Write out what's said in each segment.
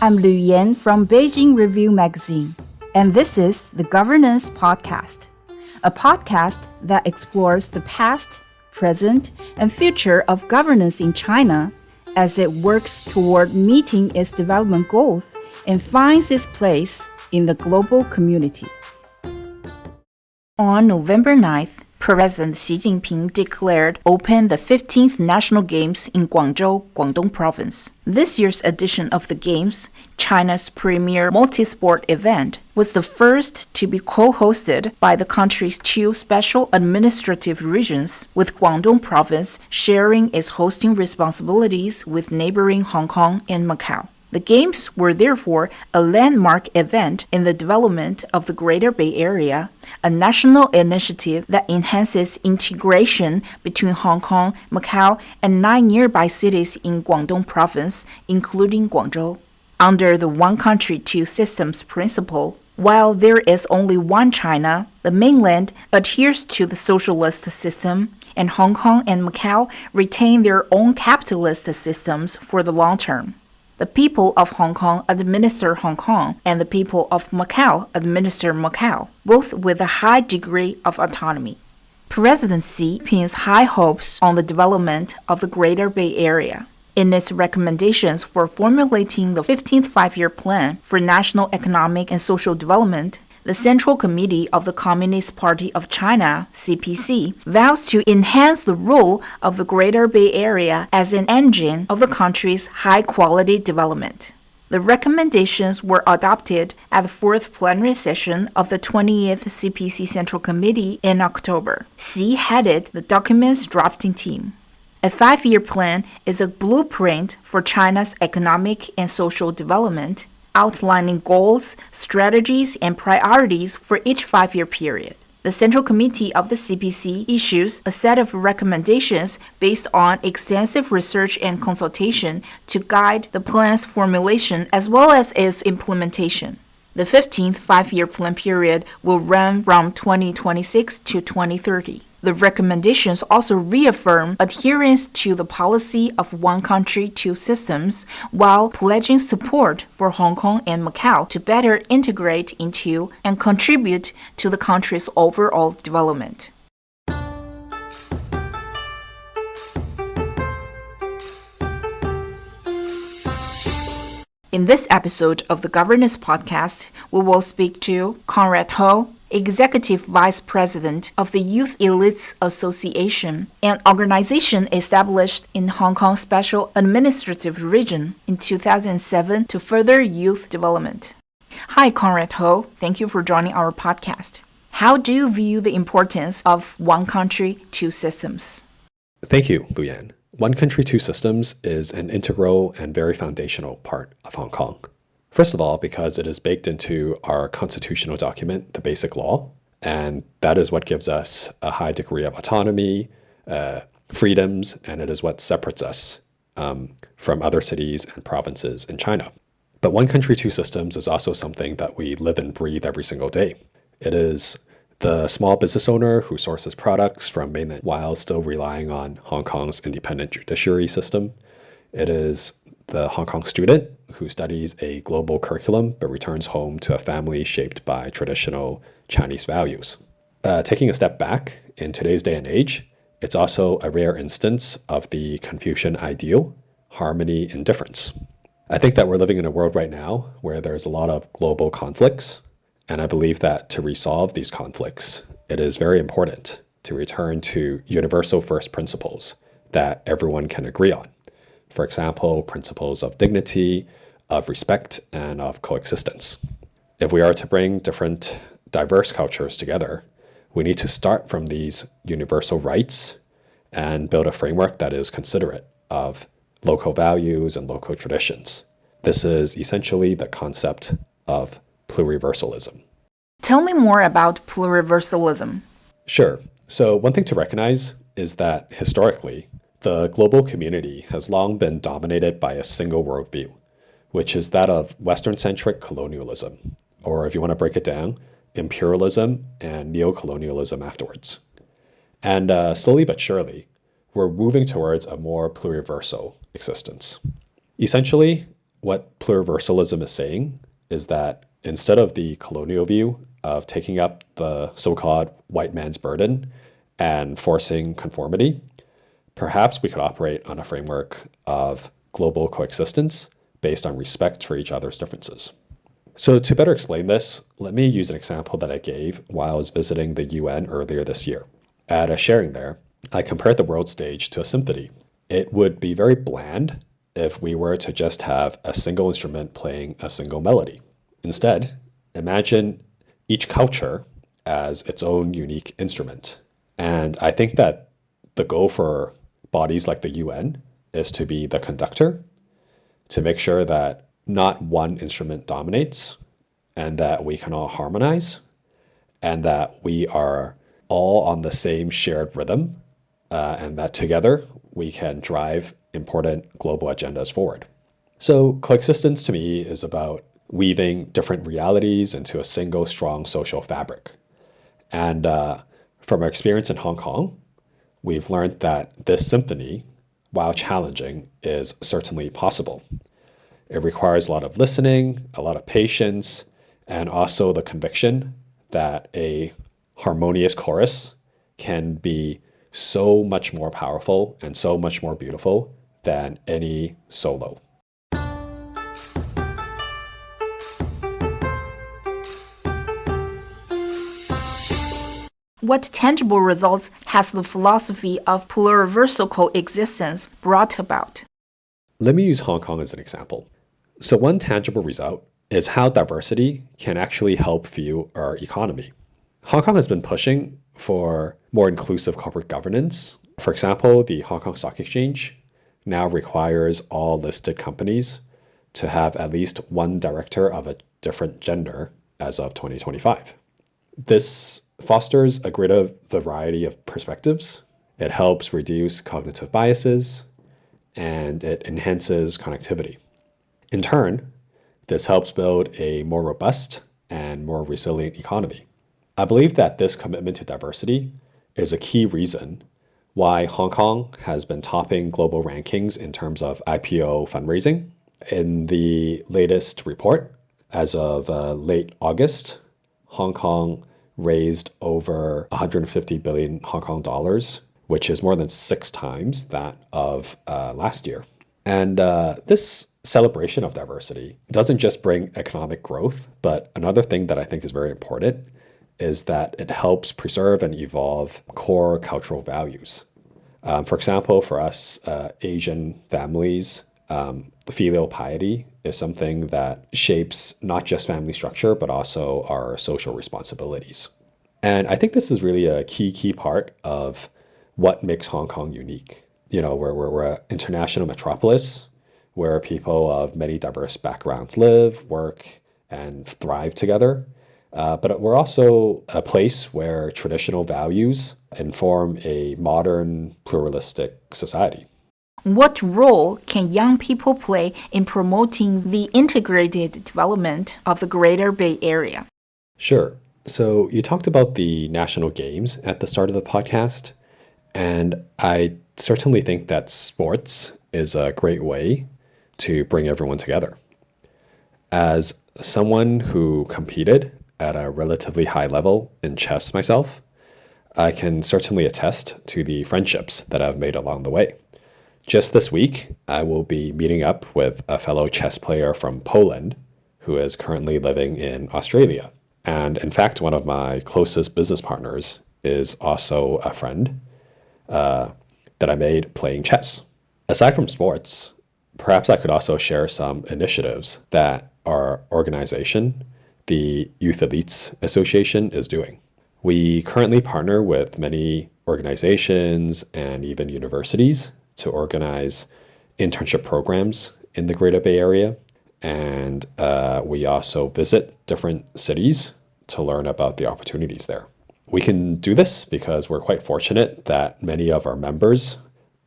I'm Lu Yan from Beijing Review Magazine, and this is the Governance Podcast, a podcast that explores the past, present, and future of governance in China as it works toward meeting its development goals and finds its place in the global community. On November 9th, President Xi Jinping declared open the 15th National Games in Guangzhou, Guangdong Province. This year's edition of the Games, China's premier multi-sport event, was the first to be co-hosted by the country's two special administrative regions, with Guangdong Province sharing its hosting responsibilities with neighboring Hong Kong and Macao. The Games were therefore a landmark event in the development of the Greater Bay Area, a national initiative that enhances integration between Hong Kong, Macau, and 9 nearby cities in Guangdong Province, including Guangzhou. Under the One Country, Two Systems principle, while there is only one China, the mainland adheres to the socialist system, and Hong Kong and Macau retain their own capitalist systems for the long term. The people of Hong Kong administer Hong Kong, and the people of Macau administer Macau, both with a high degree of autonomy. President Xi pins high hopes on the development of the Greater Bay Area. In its recommendations for formulating the 15th Five-Year Plan for National Economic and Social Development, the Central Committee of the Communist Party of China, CPC, vows to enhance the role of the Greater Bay Area as an engine of the country's high-quality development. The recommendations were adopted at the fourth plenary session of the 20th CPC Central Committee in October. Xi headed the document's drafting team. A five-year plan is a blueprint for China's economic and social development, outlining goals, strategies, and priorities for each five-year period. The Central Committee of the CPC issues a set of recommendations based on extensive research and consultation to guide the plan's formulation as well as its implementation. The 15th five-year plan period will run from 2026 to 2030. The recommendations also reaffirm adherence to the policy of one country, two systems, while pledging support for Hong Kong and Macau to better integrate into and contribute to the country's overall development. In this episode of the Governance Podcast, we will speak to Conrad Ho, Executive Vice President of the Youth Elites Association, an organization established in Hong Kong's Special Administrative Region in 2007 to further youth development. Hi, Conrad Ho. Thank you for joining our podcast. How do you view the importance of one country, two systems? Thank you, Lu Yan. One country, two systems is an integral and very foundational part of Hong Kong. First of all, because it is baked into our constitutional document, the Basic Law, and that is what gives us a high degree of autonomy, freedoms, and it is what separates us from other cities and provinces in China. But one country, two systems is also something that we live and breathe every single day. It is the small business owner who sources products from mainland while still relying on Hong Kong's independent judiciary system. It is the Hong Kong student who studies a global curriculum but returns home to a family shaped by traditional Chinese values. Taking a step back, in today's day and age, it's also a rare instance of the Confucian ideal, harmony in difference. I think that we're living in a world right now where there's a lot of global conflicts, and I believe that to resolve these conflicts, it is very important to return to universal first principles that everyone can agree on. For example, principles of dignity, of respect, and of coexistence. If we are to bring different diverse cultures together, we need to start from these universal rights and build a framework that is considerate of local values and local traditions. This is essentially the concept of pluriversalism. Tell me more about pluriversalism. Sure. So one thing to recognize is that historically, the global community has long been dominated by a single worldview, which is that of Western-centric colonialism, or if you want to break it down, imperialism and neocolonialism afterwards. And slowly but surely, we're moving towards a more pluriversal existence. Essentially, what pluriversalism is saying is that instead of the colonial view of taking up the so-called white man's burden and forcing conformity, perhaps we could operate on a framework of global coexistence based on respect for each other's differences. So to better explain this, let me use an example that I gave while I was visiting the UN earlier this year. At a sharing there, I compared the world stage to a symphony. It would be very bland if we were to just have a single instrument playing a single melody. Instead, imagine each culture as its own unique instrument. And I think that the goal for bodies like the UN is to be the conductor, to make sure that not one instrument dominates and that we can all harmonize and that we are all on the same shared rhythm and that together we can drive important global agendas forward. So coexistence to me is about weaving different realities into a single strong social fabric. And from our experience in Hong Kong, we've learned that this symphony, while challenging, is certainly possible. It requires a lot of listening, a lot of patience, and also the conviction that a harmonious chorus can be so much more powerful and so much more beautiful than any solo. What tangible results has the philosophy of pluriversal coexistence brought about? Let me use Hong Kong as an example. So one tangible result is how diversity can actually help fuel our economy. Hong Kong has been pushing for more inclusive corporate governance. For example, the Hong Kong Stock Exchange now requires all listed companies to have at least one director of a different gender as of 2025. This fosters a greater variety of perspectives. It helps reduce cognitive biases, and it enhances connectivity. In turn, this helps build a more robust and more resilient economy. I believe that this commitment to diversity is a key reason why Hong Kong has been topping global rankings in terms of IPO fundraising. In the latest report, as of late August, Hong Kong raised over 150 billion Hong Kong dollars, which is more than 6 times that of last year. And this celebration of diversity doesn't just bring economic growth, but another thing that I think is very important is that it helps preserve and evolve core cultural values. For example, for us Asian families, filial piety is something that shapes not just family structure, but also our social responsibilities. And I think this is really a key part of what makes Hong Kong unique. You know, we're an international metropolis where people of many diverse backgrounds live, work, and thrive together. But we're also a place where traditional values inform a modern, pluralistic society. What role can young people play in promoting the integrated development of the Greater Bay Area? Sure. So you talked about the national games at the start of the podcast, and I certainly think that sports is a great way to bring everyone together. As someone who competed at a relatively high level in chess myself, I can certainly attest to the friendships that I've made along the way. Just this week, I will be meeting up with a fellow chess player from Poland who is currently living in Australia. And in fact, one of my closest business partners is also a friend that I made playing chess. Aside from sports, perhaps I could also share some initiatives that our organization, the Youth Elites Association, is doing. We currently partner with many organizations and even universities to organize internship programs in the Greater Bay Area. And we also visit different cities to learn about the opportunities there. We can do this because we're quite fortunate that many of our members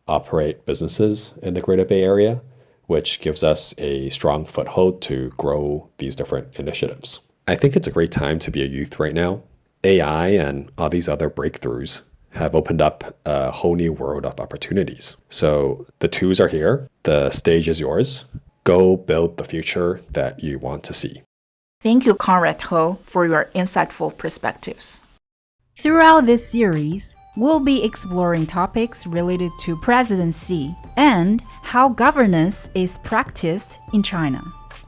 operate businesses in the Greater Bay Area, which gives us a strong foothold to grow these different initiatives. I think it's a great time to be a youth right now. AI and all these other breakthroughs have opened up a whole new world of opportunities. So the tools are here, the stage is yours, Go build the future that you want to see. Thank you, Conrad Ho, for your insightful perspectives. Throughout this series, we'll be exploring topics related to President Xi and how governance is practiced in China.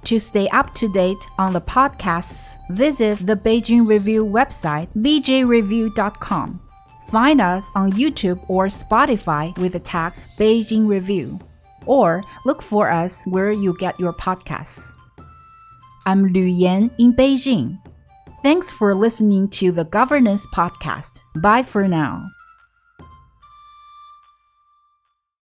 To stay up to date on the podcasts, visit the Beijing Review website, bjreview.com. Find us on YouTube or Spotify with the tag Beijing Review, or look for us where you get your podcasts. I'm Lu Yan in Beijing. Thanks for listening to the Governance Podcast. Bye for now.